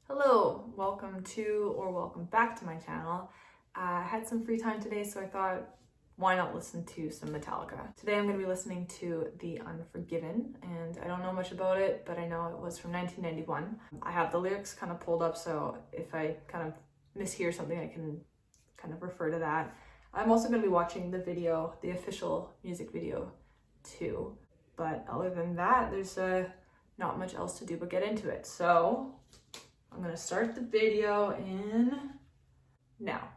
Hello, welcome back to my channel. I had some free time today, so I thought, why not listen to some Metallica? Today I'm going to be listening to The Unforgiven, and I don't know much about it, but I know it was from 1991. I have the lyrics kind of pulled up, so if I kind of mishear something, I can kind of refer to that. I'm also going to be watching the video, the official music video too. But other than that, there's not much else to do but get into it. So I'm gonna start the video in now.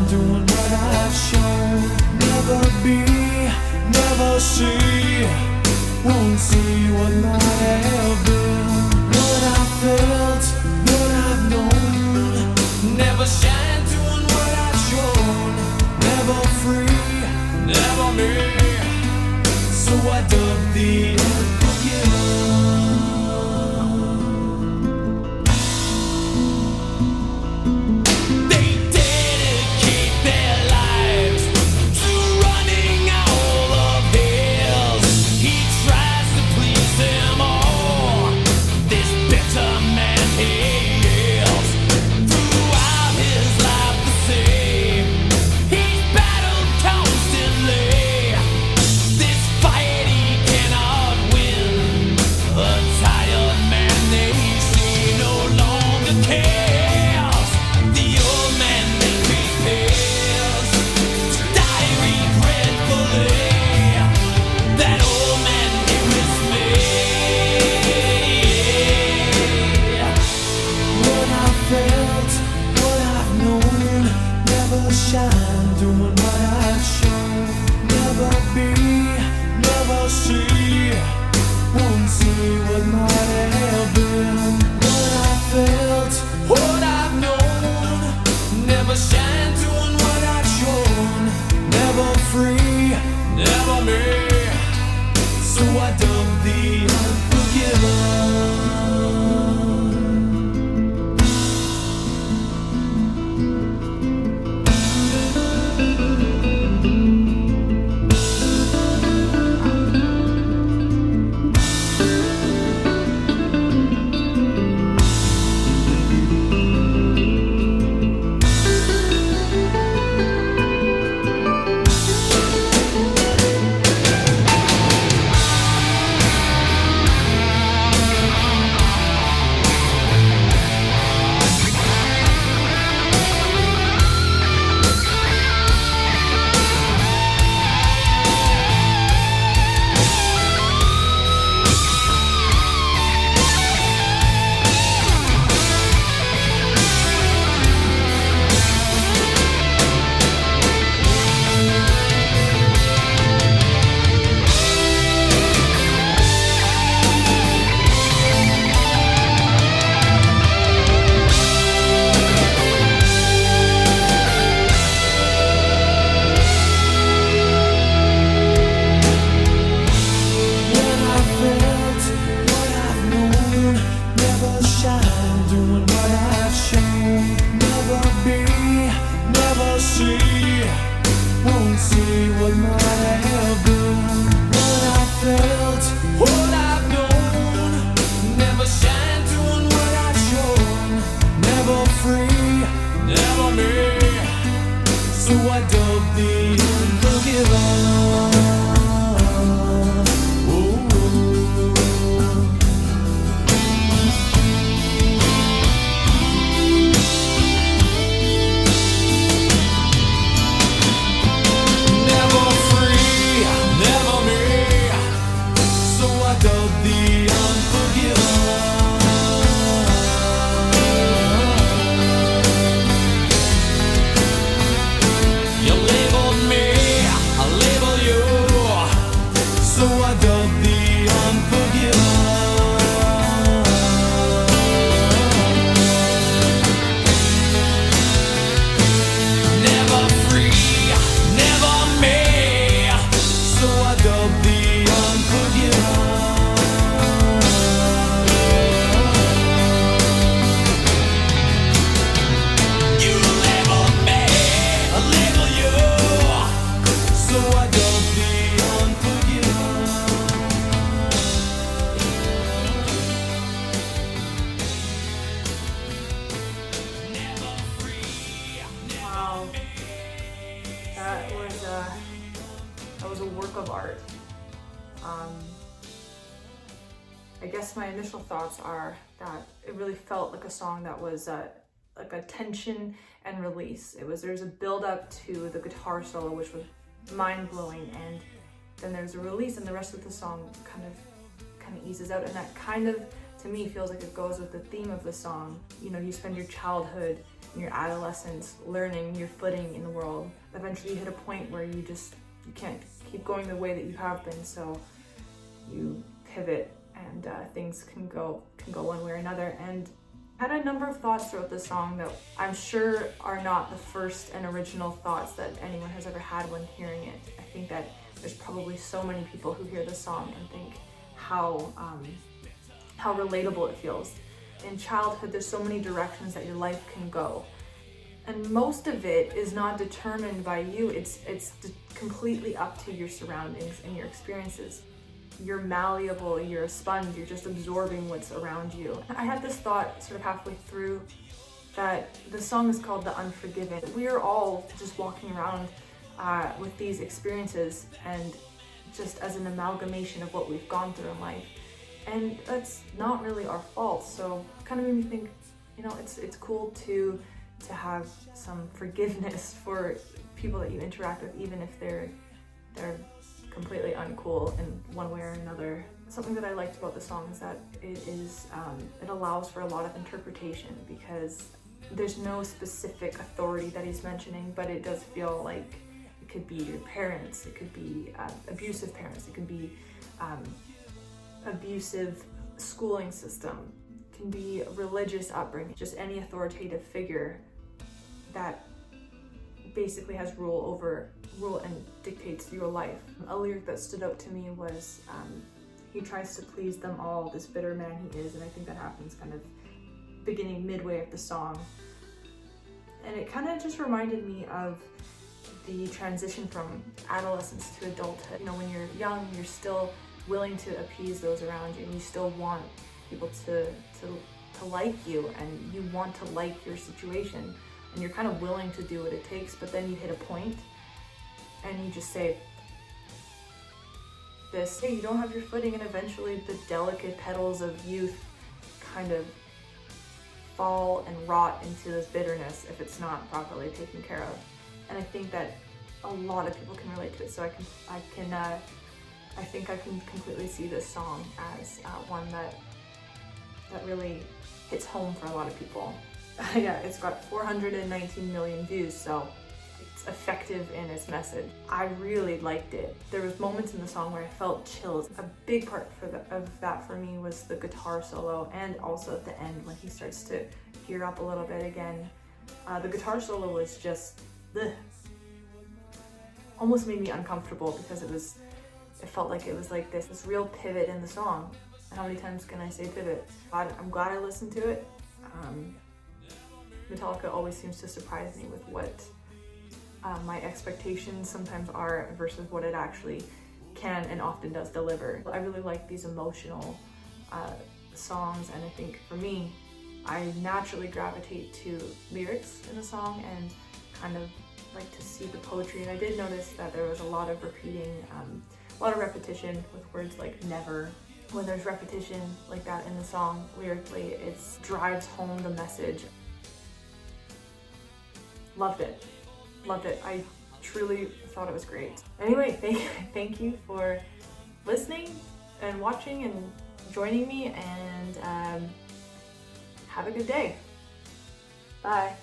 Doing what I've shown. Never be, never see. Won't see what might have been. What I felt, what I've known. Never shine doing what I've shown. Never free, never me. So I dug the unforgiven. Shine, doing what I've shown. Never be, never see. Won't see what might have been. What I felt, what I've known. Never shine, doing what I've shown. Never free, never me. So I dug the unforgiven. see what might have been. What I felt, what I've known, never shine doing what I've shown. Never free, never me. So I dub the unforgiven. That was a work of art. I guess my initial thoughts are that it really felt like a song that was like a tension and release. There's a build up to the guitar solo, which was mind-blowing, and then there's a release, and the rest of the song kind of eases out, and that kind of, to me, feels like it goes with the theme of the song. You know, you spend your childhood and your adolescence learning your footing in the world. Eventually you hit a point where you can't keep going the way that you have been, so you pivot, and things can go one way or another. And I had a number of thoughts throughout the song that I'm sure are not the first and original thoughts that anyone has ever had when hearing it. I think that there's probably so many people who hear this song and think how relatable it feels. In childhood, there's so many directions that your life can go, and most of it is not determined by you. It's completely up to your surroundings and your experiences. You're malleable, you're a sponge, you're just absorbing what's around you. I had this thought sort of halfway through that the song is called The Unforgiven. We are all just walking around with these experiences, and just as an amalgamation of what we've gone through in life. And that's not really our fault. So it kind of made me think, you know, it's cool to have some forgiveness for people that you interact with, even if they're completely uncool in one way or another. Something that I liked about the song is that it allows for a lot of interpretation, because there's no specific authority that he's mentioning, but it does feel like it could be your parents, it could be abusive parents, it could be abusive schooling system, it can be religious upbringing, just any authoritative figure that basically has rule and dictates your life. A lyric that stood out to me was, he tries to please them all, this bitter man he is, and I think that happens kind of midway of the song. And it kind of just reminded me of the transition from adolescence to adulthood. You know, when you're young, you're still willing to appease those around you, and you still want people to like you, and you want to like your situation, and you're kind of willing to do what it takes. But then you hit a point and you just say this, hey, you don't have your footing, and eventually the delicate petals of youth kind of fall and rot into this bitterness if it's not properly taken care of. And I think that a lot of people can relate to it. So I think I can completely see this song as one that really hits home for a lot of people. Yeah, it's got 419 million views, so it's effective in its message. I really liked it. There was moments in the song where I felt chills. A big part of that for me was the guitar solo, and also at the end when he starts to gear up a little bit again. The guitar solo was just almost made me uncomfortable, because it felt like it was like this real pivot in the song. How many times can I say pivot? I'm glad I listened to it. Metallica always seems to surprise me with my expectations sometimes are versus what it actually can and often does deliver. I really like these emotional songs, and I think for me, I naturally gravitate to lyrics in a song and kind of like to see the poetry. And I did notice that there was a lot of repeating, a lot of repetition with words like never. When there's repetition like that in the song lyrically, it drives home the message. Loved it. Loved it. I truly thought it was great. Anyway, thank you for listening and watching and joining me, and have a good day. Bye.